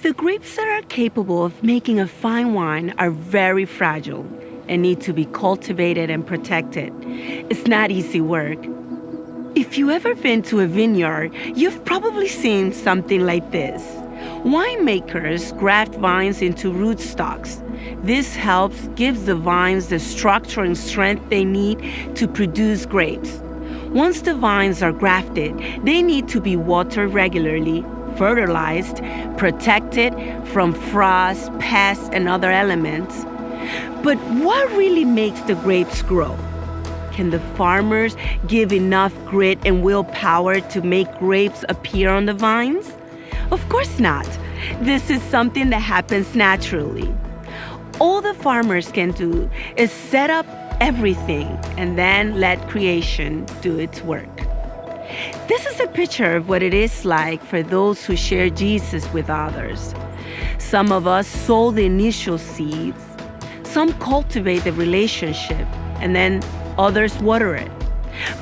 The grapes that are capable of making a fine wine are very fragile and need to be cultivated and protected. It's not easy work. If you've ever been to a vineyard, you've probably seen something like this. Winemakers graft vines into rootstocks. This gives the vines the structure and strength they need to produce grapes. Once the vines are grafted, they need to be watered regularly, fertilized, protected from frost, pests, and other elements. But what really makes the grapes grow? Can the farmers give enough grit and willpower to make grapes appear on the vines? Of course not. This is something that happens naturally. All the farmers can do is set up everything and then let creation do its work. This is a picture of what it is like for those who share Jesus with others. Some of us sow the initial seeds, some cultivate the relationship, and then others water it.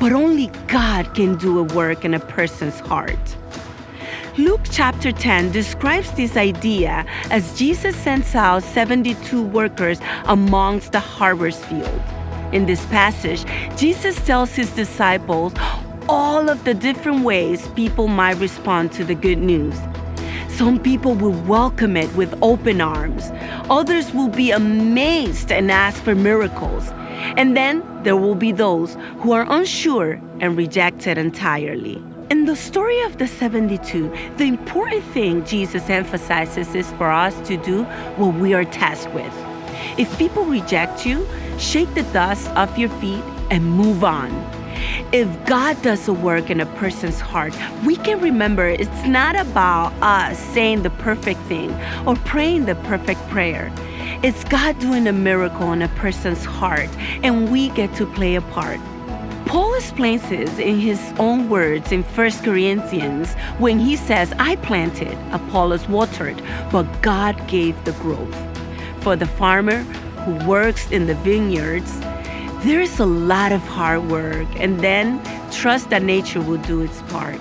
But only God can do a work in a person's heart. Luke chapter 10 describes this idea as Jesus sends out 72 workers amongst the harvest field. In this passage, Jesus tells his disciples all of the different ways people might respond to the good news. Some people will welcome it with open arms. Others will be amazed and ask for miracles. And then there will be those who are unsure and reject it entirely. In the story of the 72, the important thing Jesus emphasizes is for us to do what we are tasked with. If people reject you, shake the dust off your feet and move on. If God does a work in a person's heart, we can remember it's not about us saying the perfect thing or praying the perfect prayer. It's God doing a miracle in a person's heart, and we get to play a part. Paul explains this in his own words in 1 Corinthians when he says, I planted, Apollos watered, but God gave the growth. For the farmer who works in the vineyards, there is a lot of hard work and then trust that nature will do its part.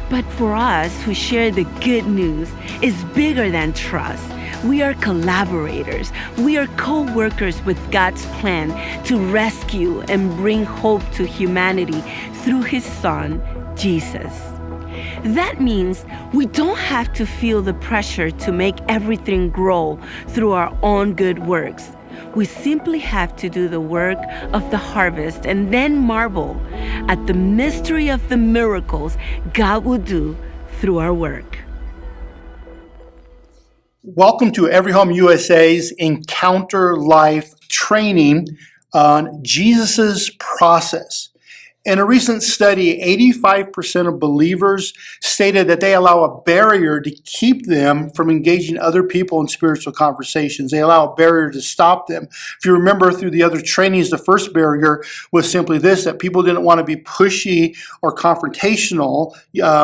But for us who share the good news, it's bigger than trust. We are collaborators. We are co-workers with God's plan to rescue and bring hope to humanity through his Son, Jesus. That means we don't have to feel the pressure to make everything grow through our own good works. We simply have to do the work of the harvest and then marvel at the mystery of the miracles God will do through our work. Welcome to Every Home USA's Encounter Life training on Jesus's process. In a recent study, 85% of believers stated that they allow a barrier to keep them from engaging other people in spiritual conversations. They allow a barrier to stop them. If you remember through the other trainings, the first barrier was simply this, that people didn't want to be pushy or confrontational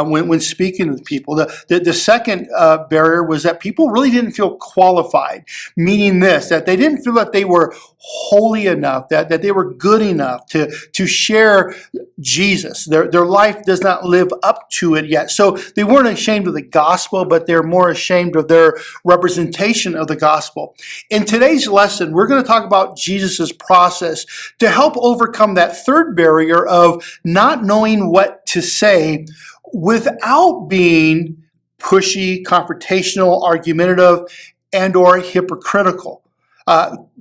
when speaking with people. The second barrier was that people really didn't feel qualified, meaning this, that they didn't feel that they were holy enough, that they were good enough to share Jesus. Their life does not live up to it yet. So they weren't ashamed of the gospel, but they're more ashamed of their representation of the gospel. In today's lesson, we're going to talk about Jesus's process to help overcome that third barrier of not knowing what to say without being pushy, confrontational, argumentative, and or hypocritical.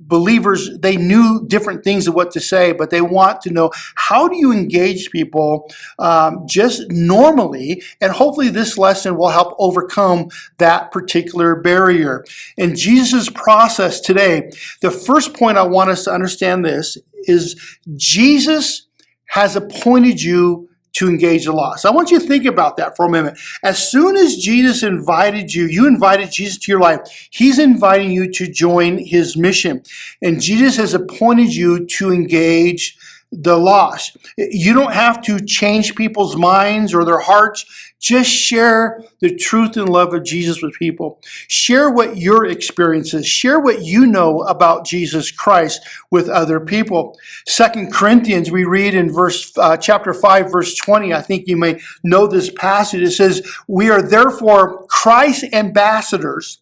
Believers, they knew different things of what to say, but they want to know, how do you engage people just normally? And hopefully this lesson will help overcome that particular barrier. In Jesus' process today, the first point I want us to understand this is Jesus has appointed you to engage the lost. I want you to think about that for a minute. As soon as Jesus invited you, you invited Jesus to your life. He's inviting you to join his mission. And Jesus has appointed you to engage the lost. You don't have to change people's minds or their hearts. Just share the truth and love of Jesus with people. Share what your experience is. Share what you know about Jesus Christ with other people. 2 Corinthians, we read in chapter 5, verse 20. I think you may know this passage. It says, "We are therefore Christ's ambassadors,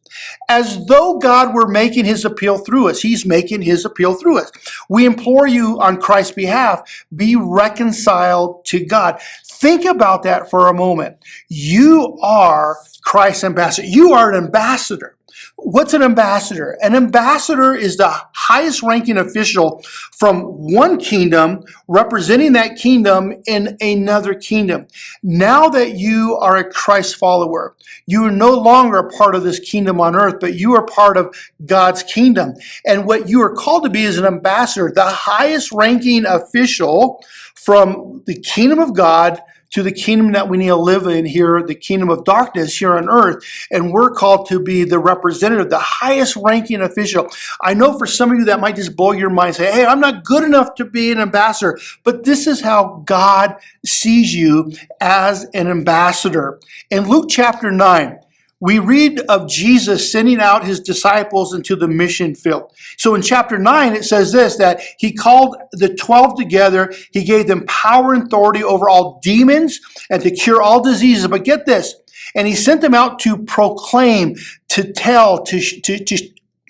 as though God were making his appeal through us." He's making his appeal through us. "We implore you on Christ's behalf, be reconciled to God." Think about that for a moment. You are Christ's ambassador. You are an ambassador. What's an ambassador? An ambassador is the highest ranking official from one kingdom representing that kingdom in another kingdom. Now that you are a Christ follower, you are no longer a part of this kingdom on earth, but you are part of God's kingdom. And what you are called to be is an ambassador, the highest ranking official from the kingdom of God to the kingdom that we need to live in here, the kingdom of darkness here on earth. And we're called to be the representative, the highest ranking official. I know for some of you that might just blow your mind, say, "Hey, I'm not good enough to be an ambassador." But this is how God sees you, as an ambassador. In Luke chapter 9, we read of Jesus sending out his disciples into the mission field. So in chapter 9, it says this, that he called the 12 together. He gave them power and authority over all demons and to cure all diseases. But get this, and he sent them out to proclaim, to tell, to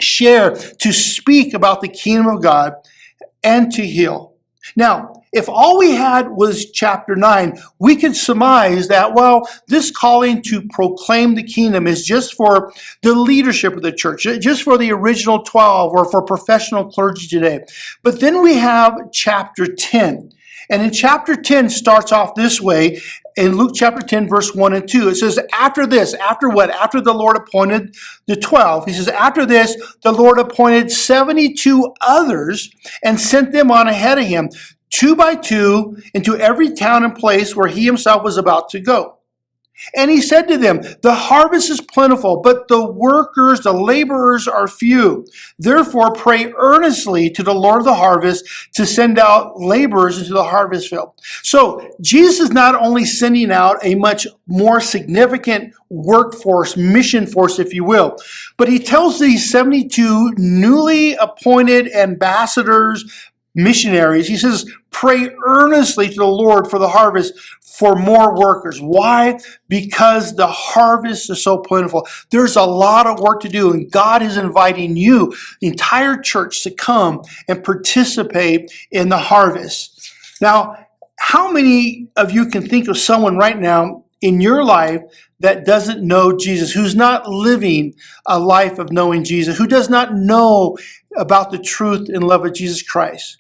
share, to speak about the kingdom of God and to heal. Now, if all we had was chapter 9, we could surmise that, well, this calling to proclaim the kingdom is just for the leadership of the church, just for the original 12 or for professional clergy today. But then we have chapter 10. And in chapter 10 starts off this way. In Luke chapter 10, verse 1 and 2, it says, after this, after what? After the Lord appointed the 12. He says, after this, the Lord appointed 72 others and sent them on ahead of him, 2 by 2, into every town and place where he himself was about to go. And he said to them, the harvest is plentiful, but the workers, the laborers are few. Therefore, pray earnestly to the Lord of the harvest to send out laborers into the harvest field. So Jesus is not only sending out a much more significant workforce, mission force, if you will, but he tells these 72 newly appointed ambassadors, missionaries, he says, pray earnestly to the Lord for the harvest for more workers. Why? Because the harvest is so plentiful. There's a lot of work to do, and God is inviting you, the entire church, to come and participate in the harvest. Now, how many of you can think of someone right now in your life that doesn't know Jesus, who's not living a life of knowing Jesus, who does not know about the truth and love of Jesus Christ?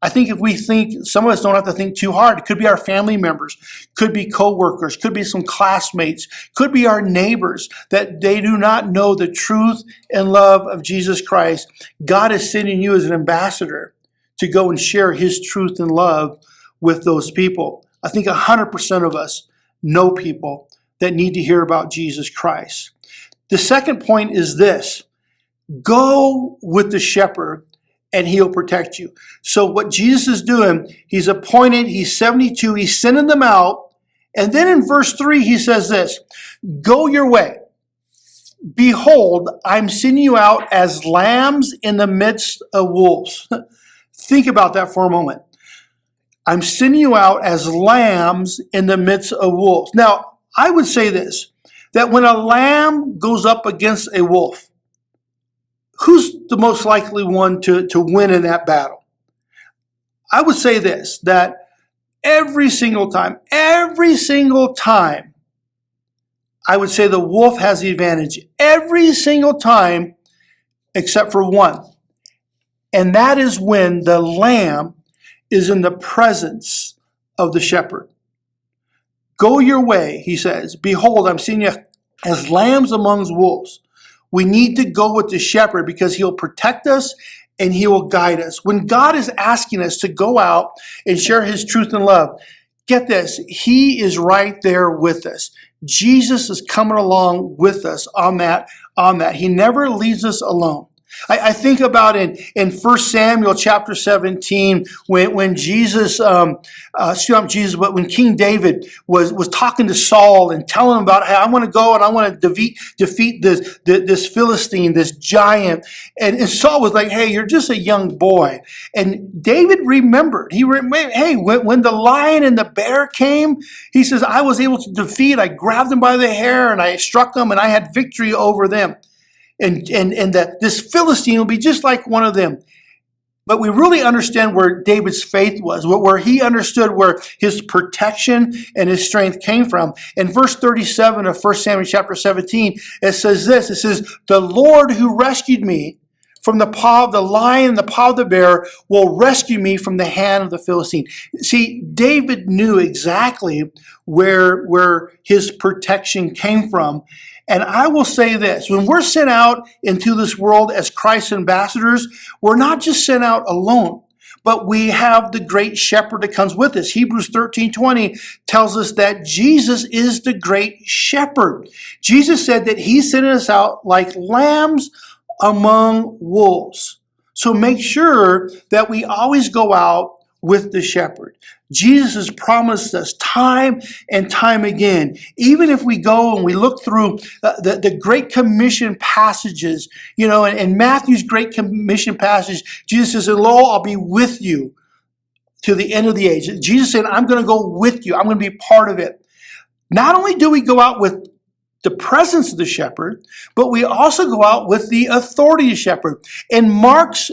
I think if we think, some of us don't have to think too hard. It could be our family members, could be co-workers, could be some classmates, could be our neighbors, that they do not know the truth and love of Jesus Christ. God is sending you as an ambassador to go and share his truth and love with those people. I think 100% of us know people that need to hear about Jesus Christ. The second point is this: go with the shepherd and he'll protect you. So what Jesus is doing, he's appointed, he's 72, he's sending them out. And then in verse 3, he says this, go your way. Behold, I'm sending you out as lambs in the midst of wolves. Think about that for a moment. I'm sending you out as lambs in the midst of wolves. Now, I would say this, that when a lamb goes up against a wolf, who's the most likely one to win in that battle? I would say this, that every single time, I would say the wolf has the advantage. Every single time, except for one. And that is when the lamb is in the presence of the shepherd. Go your way, he says. Behold, I'm seeing you as lambs amongst wolves. We need to go with the shepherd because he'll protect us and he will guide us. When God is asking us to go out and share his truth and love, get this, he is right there with us. Jesus is coming along with us on that. He never leaves us alone. I think about in 1 Samuel chapter 17 when Jesus, but when King David was talking to Saul and telling him about, hey, I want to go and I want to defeat this Philistine, this giant. And Saul was like, hey, you're just a young boy. And David remembered. Hey, when the lion and the bear came, he says, I was able to defeat. I grabbed them by the hair and I struck them and I had victory over them. And that this Philistine will be just like one of them. But we really understand where David's faith was, where he understood where his protection and his strength came from. In verse 37 of 1 Samuel chapter 17, it says this. It says, the Lord who rescued me from the paw of the lion and the paw of the bear will rescue me from the hand of the Philistine. See, David knew exactly where his protection came from. And I will say this, when we're sent out into this world as Christ's ambassadors, we're not just sent out alone, but we have the great shepherd that comes with us. Hebrews 13:20 tells us that Jesus is the great shepherd. Jesus said that he sent us out like lambs among wolves. So make sure that we always go out with the shepherd. Jesus has promised us time and time again, even if we go and we look through the Great Commission passages, and Matthew's Great Commission passage, Jesus says, lo, I'll be with you to the end of the age. Jesus said, I'm going to go with you. I'm going to be part of it. Not only do we go out with the presence of the shepherd, but we also go out with the authority of the shepherd. In Mark's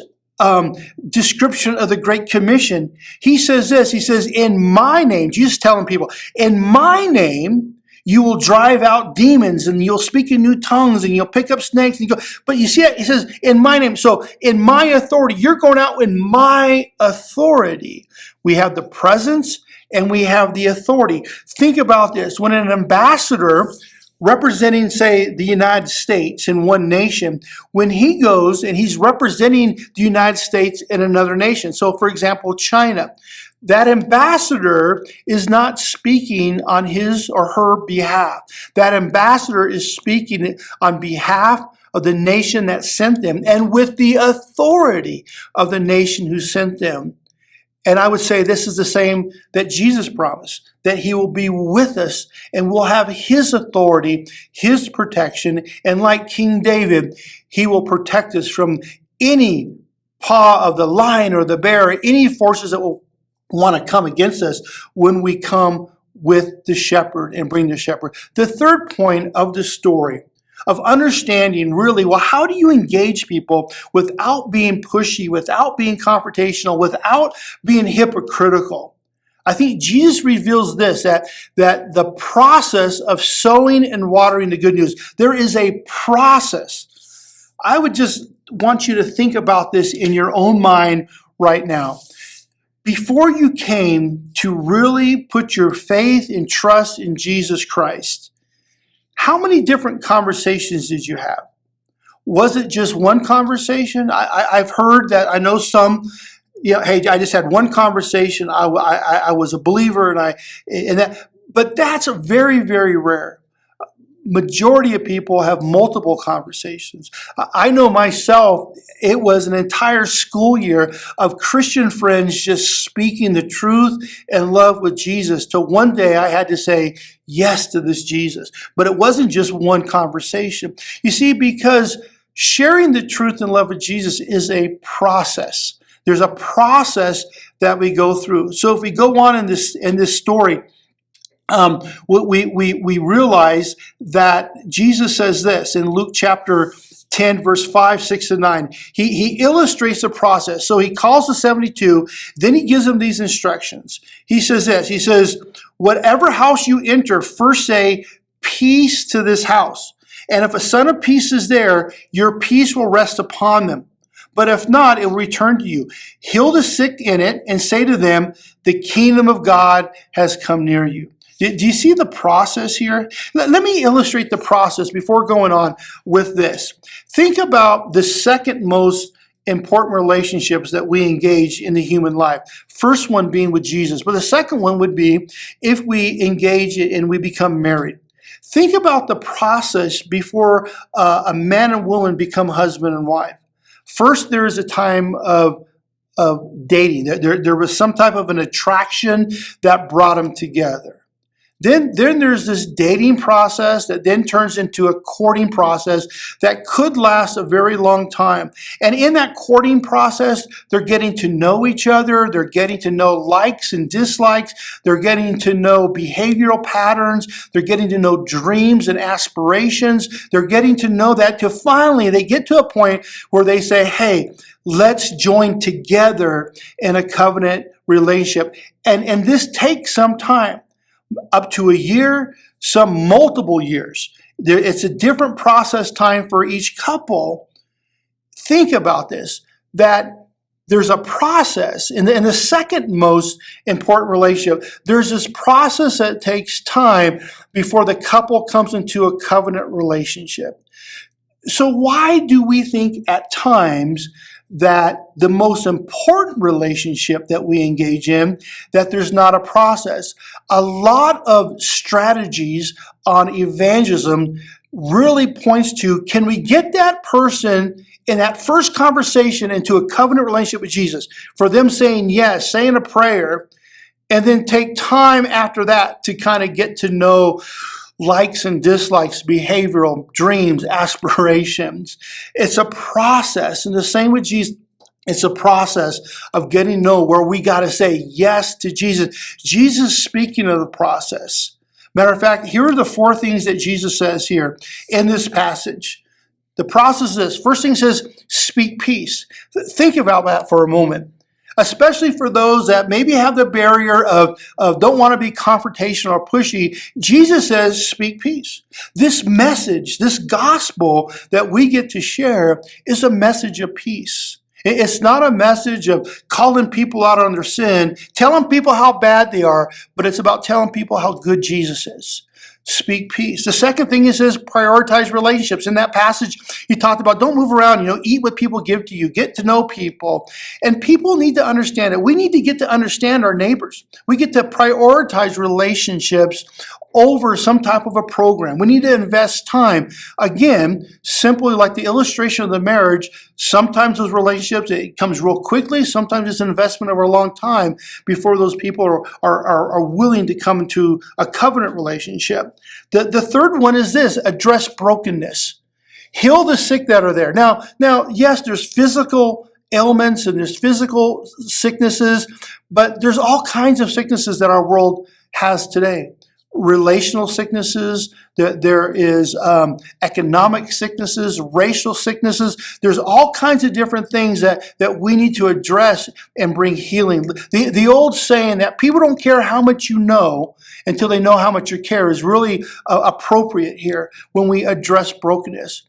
description of the Great Commission, he says this, he says, in my name, Jesus telling people, in my name, you will drive out demons and you'll speak in new tongues and you'll pick up snakes. And but you see, he says, in my name. So in my authority, you're going out in my authority. We have the presence and we have the authority. Think about this. When an ambassador representing, say, the United States in one nation, when he goes and he's representing the United States in another nation. So, for example, China, that ambassador is not speaking on his or her behalf. That ambassador is speaking on behalf of the nation that sent them and with the authority of the nation who sent them. And I would say this is the same that Jesus promised, that he will be with us and we'll have his authority, his protection. And like King David, he will protect us from any paw of the lion or the bear, or any forces that will want to come against us when we come with the shepherd and bring the shepherd. The third point of the story of understanding really, well, how do you engage people without being pushy, without being confrontational, without being hypocritical? I think Jesus reveals this, that the process of sowing and watering the good news, there is a process. I would just want you to think about this in your own mind right now. Before you came to really put your faith and trust in Jesus Christ, how many different conversations did you have? Was it just one conversation? I've heard that. I know some, hey, I just had one conversation. I was a believer, but that's very, very rare. Majority of people have multiple conversations. I know myself, it was an entire school year of Christian friends just speaking the truth and love with Jesus till one day I had to say yes to this Jesus. But it wasn't just one conversation. You see, because sharing the truth and love with Jesus is a process. There's a process that we go through. So if we go on in this story, we realize that Jesus says this in Luke chapter 10, verse 5, 6, and 9. He illustrates the process. So he calls the 72, then he gives them these instructions. He says this, he says, whatever house you enter, first say, peace to this house. And if a son of peace is there, your peace will rest upon them. But if not, it will return to you. Heal the sick in it and say to them, the kingdom of God has come near you. Do you see the process here? Let me illustrate the process before going on with this. Think about the second most important relationships that we engage in the human life. First one being with Jesus, but the second one would be if we engage and we become married. Think about the process before a man and woman become husband and wife. First, there is a time of dating. There was some type of an attraction that brought them together. Then there's this dating process that then turns into a courting process that could last a very long time. And in that courting process, they're getting to know each other. They're getting to know likes and dislikes. They're getting to know behavioral patterns. They're getting to know dreams and aspirations. They're getting to know that till finally they get to a point where they say, hey, let's join together in a covenant relationship. And this takes some time. Up to a year, some multiple years. It's a different process time for each couple. Think about this, that there's a process. In the second most important relationship, there's this process that takes time before the couple comes into a covenant relationship. So why do we think at times that the most important relationship that we engage in, that there's not a process? A lot of strategies on evangelism really points to, can we get that person in that first conversation into a covenant relationship with Jesus, for them saying yes, saying a prayer, and then take time after that to kind of get to know likes and dislikes, behavioral, dreams, aspirations. It's a process. And the same with Jesus. It's a process of getting to know where we got to say yes to Jesus. Jesus speaking of the process. Matter of fact, here are the four things that Jesus says here in this passage. The process is this. First thing says, speak peace. Think about that for a moment. Especially for those that maybe have the barrier of don't want to be confrontational or pushy. Jesus says, speak peace. This message, this gospel that we get to share is a message of peace. It's not a message of calling people out on their sin, telling people how bad they are, but it's about telling people how good Jesus is. Speak peace. The second thing he says, prioritize relationships. In that passage, he talked about don't move around, eat what people give to you, get to know people. And people need to understand it. We need to get to understand our neighbors. We get to prioritize relationships over some type of a program. We need to invest time. Again, simply like the illustration of the marriage, sometimes those relationships, it comes real quickly. Sometimes it's an investment over a long time before those people are willing to come into a covenant relationship. The third one is this, address brokenness. Heal the sick that are there. Now, yes, there's physical ailments and there's physical sicknesses, but there's all kinds of sicknesses that our world has today. Relational sicknesses, there is economic sicknesses, racial sicknesses. There's all kinds of different things that we need to address and bring healing. The old saying that people don't care how much you know until they know how much you care is really appropriate here when we address brokenness.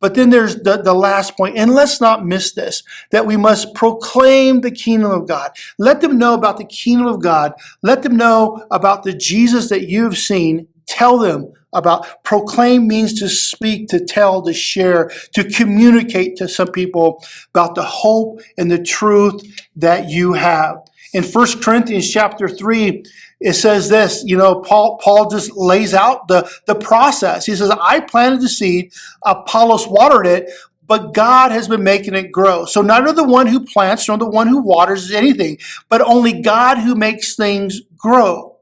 But then there's the last point, and let's not miss this, that we must proclaim the kingdom of God. Let them know about the kingdom of God. Let them know about the Jesus that you've seen. Tell them about. Proclaim means to speak, to tell, to share, to communicate to some people about the hope and the truth that you have. In 1 Corinthians chapter 3, it says this, Paul just lays out the process. He says, I planted the seed, Apollos watered it, but God has been making it grow. So neither the one who plants nor the one who waters is anything, but only God who makes things grow.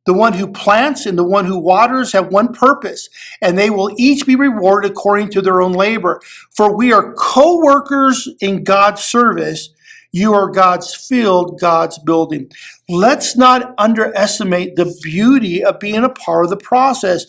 The one who plants and the one who waters have one purpose, and they will each be rewarded according to their own labor. For we are co-workers in God's service. You are God's field, God's building. Let's not underestimate the beauty of being a part of the process.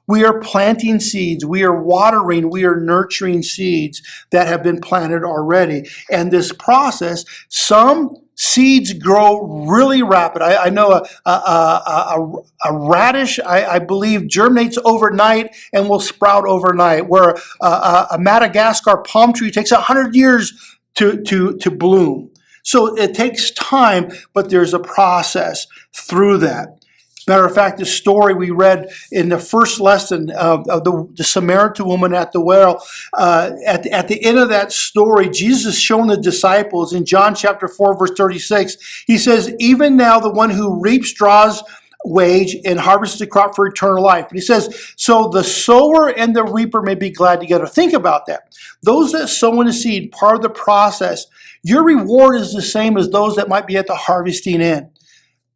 We are planting seeds. We are watering. We are nurturing seeds that have been planted already. And this process, some seeds grow really rapid. I know a radish, I believe, germinates overnight and will sprout overnight, where a Madagascar palm tree takes 100 years to bloom. So it takes time, but there's a process through that. Matter of fact, the story we read in the first lesson of the Samaritan woman at the well, at the end of that story, Jesus is showing the disciples in John chapter 4, verse 36, he says, even now the one who reaps draws wage and harvests the crop for eternal life. But he says, so the sower and the reaper may be glad together. Think about that. Those that sow in the seed, part of the process, your reward is the same as those that might be at the harvesting end.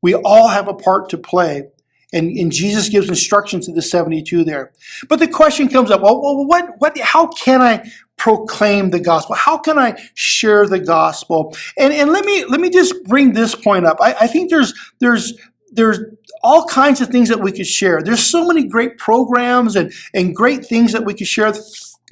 We all have a part to play. And Jesus gives instruction to the 72 there. But the question comes up, well, how can I proclaim the gospel? How can I share the gospel? And let me just bring this point up. I think there's all kinds of things that we could share. There's so many great programs and great things that we could share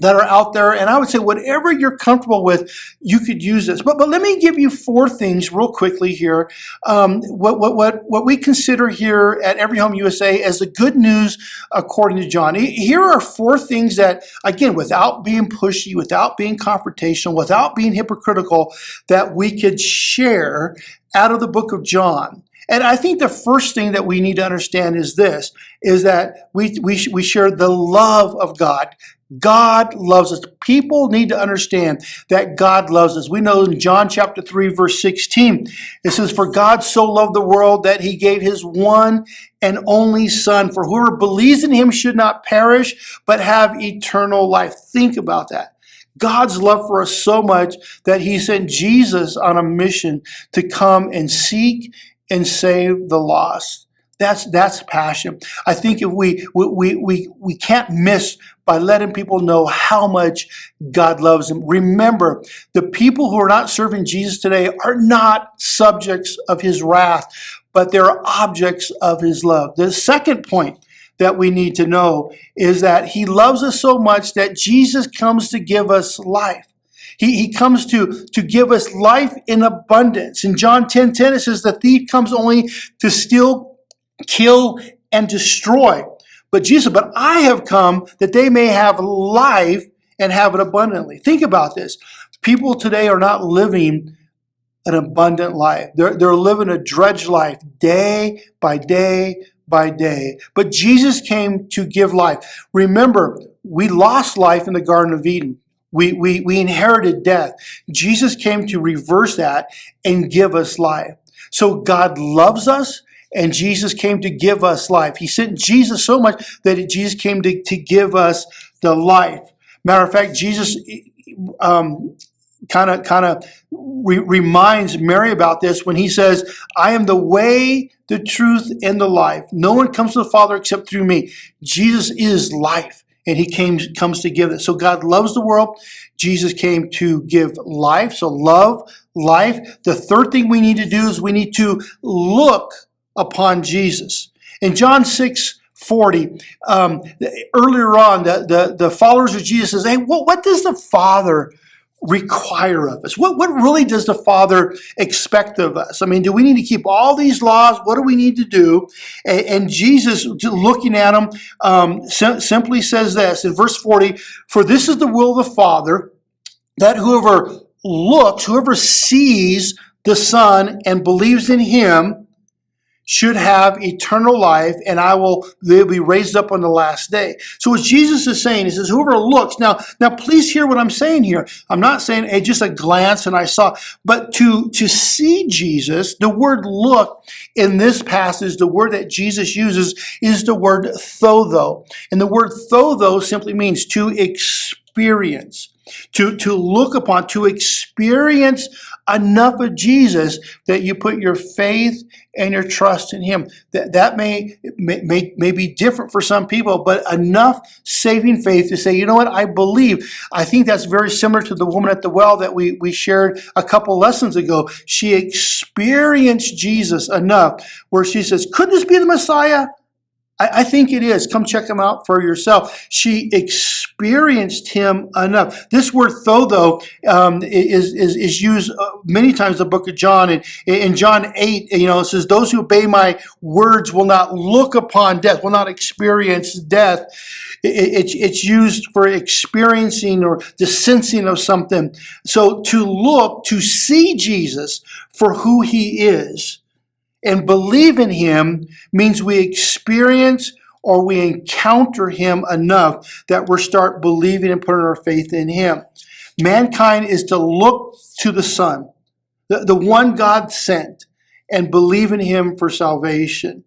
that are out there. And I would say whatever you're comfortable with, you could use this. But let me give you 4 things real quickly here. What we consider here at Every Home USA as the good news according to John. Here are 4 things that, again, without being pushy, without being confrontational, without being hypocritical, that we could share out of the book of John. And I think the first thing that we need to understand is this, is that we share the love of God. God loves us. People need to understand that God loves us. We know in John chapter 3, verse 16, it says, for God so loved the world that he gave his one and only Son, for whoever believes in him should not perish, but have eternal life. Think about that. God's love for us so much that he sent Jesus on a mission to come and seek and save the lost. That's passion. I think if we can't miss by letting people know how much God loves them. Remember, the people who are not serving Jesus today are not subjects of his wrath, but they're objects of his love. The second point that we need to know is that he loves us so much that Jesus comes to give us life. He comes to give us life in abundance. In John 10:10, it says, the thief comes only to steal, kill, and destroy. But Jesus said, but I have come that they may have life and have it abundantly. Think about this. People today are not living an abundant life. They're living a drudge life day by day by day. But Jesus came to give life. Remember, we lost life in the Garden of Eden. We inherited death. Jesus came to reverse that and give us life. So God loves us, and Jesus came to give us life. He sent Jesus so much that Jesus came to give us the life. Matter of fact, Jesus kind of reminds Mary about this when he says, I am the way, the truth, and the life. No one comes to the Father except through me. Jesus is life, and he comes to give it. So God loves the world. Jesus came to give life. So love, life. The third thing we need to do is we need to look upon Jesus. In John 6:40, earlier on, the followers of Jesus says, hey, what does the Father require of us? What really does the Father expect of us? I mean, do we need to keep all these laws? What do we need to do? And Jesus, looking at them, simply says this in verse 40, for this is the will of the Father, that whoever sees the Son and believes in him should have eternal life, and they'll be raised up on the last day. So what Jesus is saying, he says, whoever looks, now please hear what I'm saying here. I'm not saying, hey, just a glance and I saw, but to see Jesus, the word look in this passage, the word that Jesus uses is the word though. And the word though simply means to experience. To look upon, to experience enough of Jesus that you put your faith and your trust in him. That may be different for some people, but enough saving faith to say, you know what, I believe. I think that's very similar to the woman at the well that we shared a couple lessons ago. She experienced Jesus enough where she says, could this be the Messiah? I think it is. Come check him out for yourself. She experienced him enough. This word though, is used many times in the book of John. And in John 8, it says, those who obey my words will not look upon death, will not experience death. It's used for experiencing or the sensing of something. So to see Jesus for who he is, and believe in him means we experience or we encounter him enough that we start believing and putting our faith in him. Mankind is to look to the Son, the one God sent, and believe in him for salvation.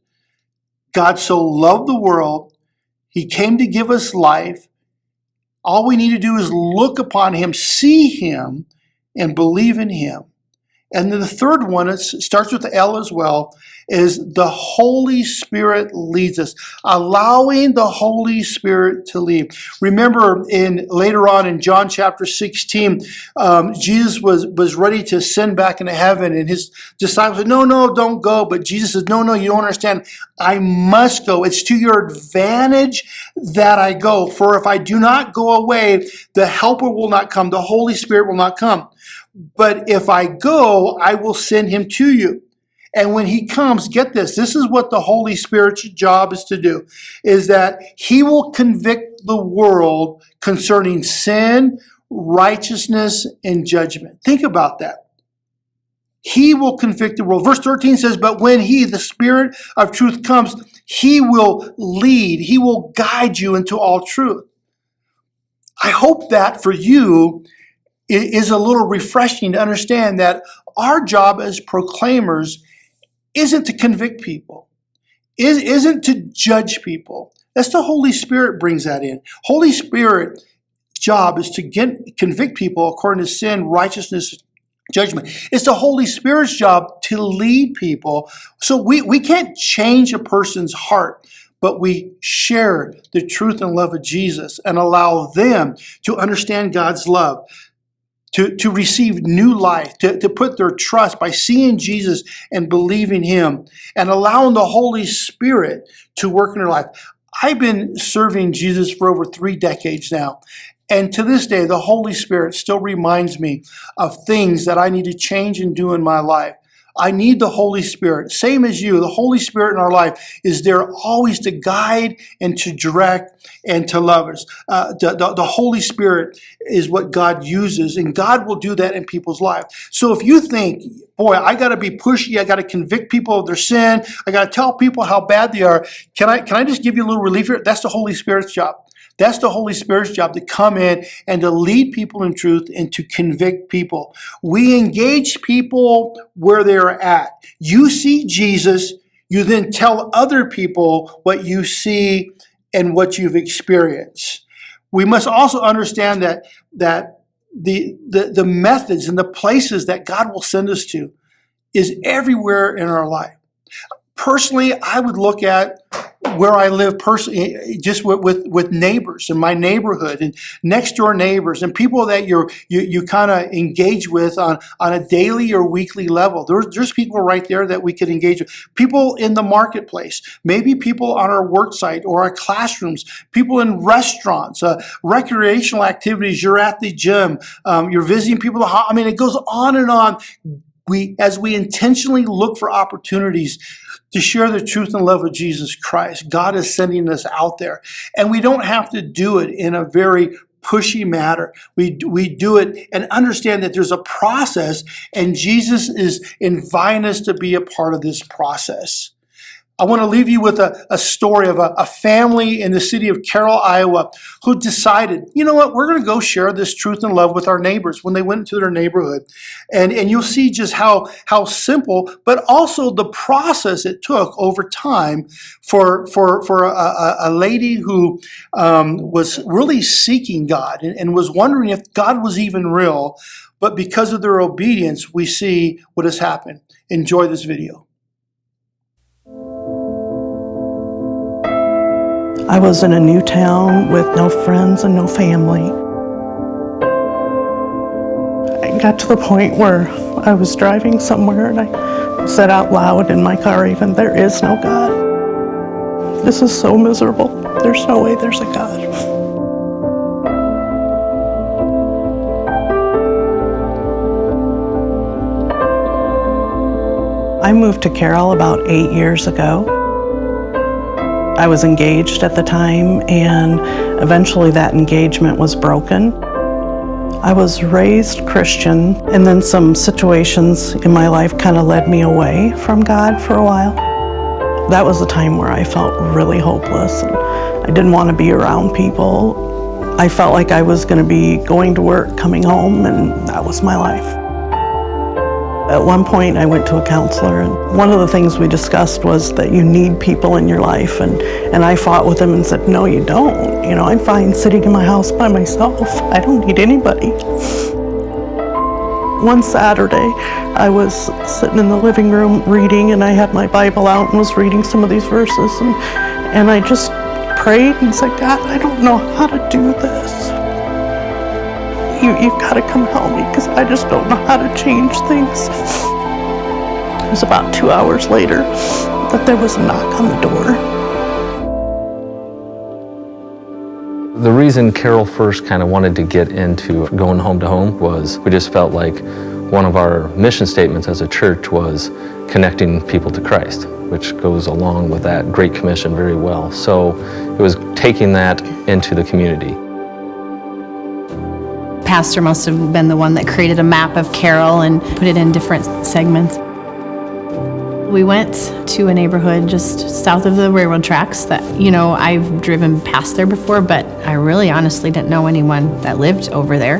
God so loved the world, he came to give us life. All we need to do is look upon him, see him, and believe in him. And then the third one, it starts with the L as well, is the Holy Spirit leads us, allowing the Holy Spirit to lead. Remember, later on in John chapter 16, Jesus was ready to ascend back into heaven, and his disciples said, no, don't go. But Jesus said, no, you don't understand. I must go. It's to your advantage that I go. For if I do not go away, the Helper will not come. The Holy Spirit will not come. But if I go, I will send him to you. And when he comes, get this is what the Holy Spirit's job is to do, is that he will convict the world concerning sin, righteousness, and judgment. Think about that. He will convict the world. Verse 13 says, but when he, the Spirit of truth, comes, he will lead, he will guide you into all truth. I hope that for you is a little refreshing to understand that our job as proclaimers isn't to convict people, isn't to judge people. That's the Holy Spirit brings that in. Holy Spirit job is to convict people according to sin, righteousness, judgment. It's the Holy Spirit's job to lead people. So we can't change a person's heart, but we share the truth and love of Jesus and allow them to understand God's love, to receive new life, to put their trust by seeing Jesus and believing him and allowing the Holy Spirit to work in their life. I've been serving Jesus for over 3 decades now. And to this day, the Holy Spirit still reminds me of things that I need to change and do in my life. I need the Holy Spirit. Same as you, the Holy Spirit in our life is there always to guide and to direct and to love us. The Holy Spirit is what God uses, and God will do that in people's lives. So if you think, boy, I got to be pushy, I got to convict people of their sin, I got to tell people how bad they are, can I just give you a little relief here? That's the Holy Spirit's job. That's the Holy Spirit's job, to come in and to lead people in truth and to convict people. We engage people where they're at. You see Jesus, you then tell other people what you see and what you've experienced. We must also understand that the methods and the places that God will send us to is everywhere in our life. Personally, I would look at where I live personally, just with neighbors in my neighborhood and next door neighbors and people that you kind of engage with on a daily or weekly level. There's people right there that we could engage with. People in the marketplace, maybe people on our work site or our classrooms, people in restaurants, recreational activities. You're at the gym, you're visiting people. I mean, it goes on and on. As we intentionally look for opportunities to share the truth and love of Jesus Christ, God is sending us out there. And we don't have to do it in a very pushy manner. We do it and understand that there's a process, and Jesus is inviting us to be a part of this process. I want to leave you with a story of a family in the city of Carroll, Iowa, who decided, you know what, we're going to go share this truth and love with our neighbors when they went into their neighborhood. And you'll see just how simple, but also the process it took over time for a lady who was really seeking God and was wondering if God was even real. But because of their obedience, we see what has happened. Enjoy this video. I was in a new town with no friends and no family. I got to the point where I was driving somewhere and I said out loud in my car even, there is no God. This is so miserable. There's no way there's a God. I moved to Carroll about 8 years ago. I was engaged at the time, and eventually that engagement was broken. I was raised Christian, and then some situations in my life kind of led me away from God for a while. That was the time where I felt really hopeless, and I didn't want to be around people. I felt like I was going to be going to work, coming home, and that was my life. At one point, I went to a counselor, and one of the things we discussed was that you need people in your life, and I fought with him and said, no, you don't. You know, I'm fine sitting in my house by myself. I don't need anybody. One Saturday, I was sitting in the living room reading, and I had my Bible out and was reading some of these verses, and I just prayed and said, God, I don't know how to do this. You've got to come help me, because I just don't know how to change things. It was about 2 hours later that there was a knock on the door. The reason Carol first kind of wanted to get into going home to home was we just felt like one of our mission statements as a church was connecting people to Christ, which goes along with that Great Commission very well. So it was taking that into the community. Pastor must have been the one that created a map of Carroll and put it in different segments. We went to a neighborhood just south of the railroad tracks that, you know, I've driven past there before, but I really honestly didn't know anyone that lived over there.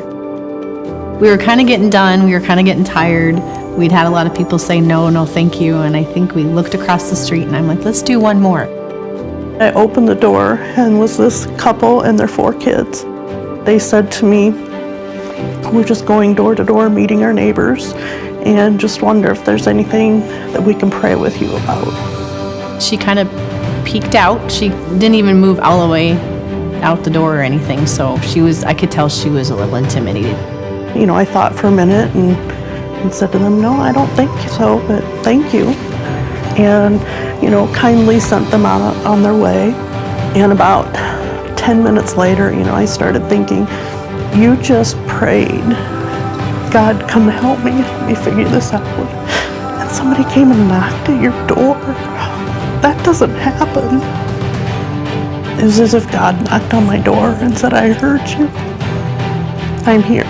We were kind of getting done, we were kind of getting tired. We'd had a lot of people say no, no thank you, and I think we looked across the street and I'm like, let's do one more. I opened the door and was this couple and their 4 kids. They said to me, we're just going door to door meeting our neighbors and just wonder if there's anything that we can pray with you about. She kind of peeked out. She didn't even move all the way out the door or anything, so I could tell she was a little intimidated. You know, I thought for a minute and said to them, no, I don't think so, but thank you. And, you know, kindly sent them out on their way. And about 10 minutes later, you know, I started thinking, you just prayed, God, come help me figure this out. And somebody came and knocked at your door. That doesn't happen. It was as if God knocked on my door and said, I heard you. I'm here.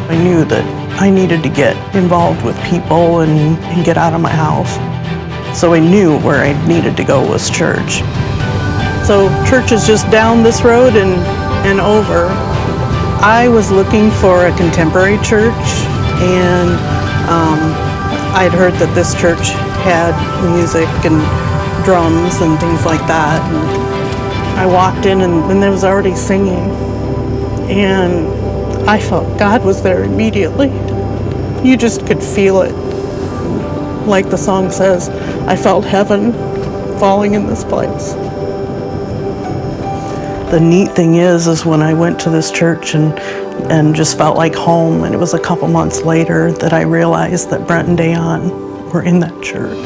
I knew that I needed to get involved with people and get out of my house. So I knew where I needed to go was church. So church is just down this road and over. I was looking for a contemporary church, and I'd heard that this church had music and drums and things like that. And I walked in and there was already singing, and I felt God was there immediately. You just could feel it. Like the song says, I felt heaven falling in this place. The neat thing is when I went to this church and just felt like home, and it was a couple months later that I realized that Brent and Dayon were in that church.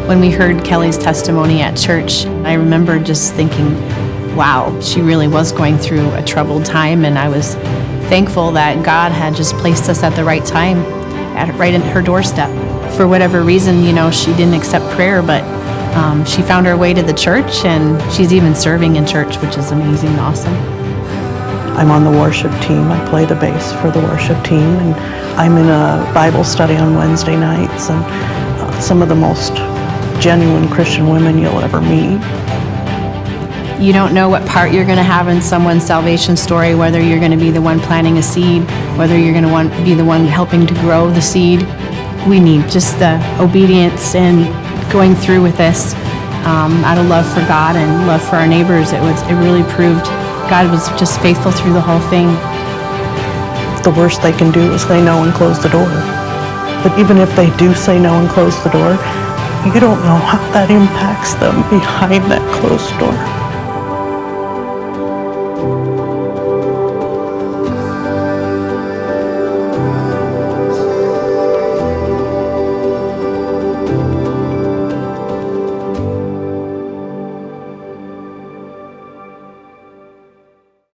When we heard Kelly's testimony at church, I remember just thinking, wow, she really was going through a troubled time, and I was thankful that God had just placed us at the right time, right in her doorstep. For whatever reason, you know, she didn't accept prayer, but she found her way to the church, and she's even serving in church, which is amazing and awesome. I'm on the worship team. I play the bass for the worship team, and I'm in a Bible study on Wednesday nights, and some of the most genuine Christian women you'll ever meet. You don't know what part you're going to have in someone's salvation story, whether you're going to be the one planting a seed, whether you're going to be the one helping to grow the seed. We need just the obedience and going through with this out of love for God and love for our neighbors. It really proved God was just faithful through the whole thing. The worst they can do is say no and close the door. But even if they do say no and close the door, you don't know how that impacts them behind that closed door.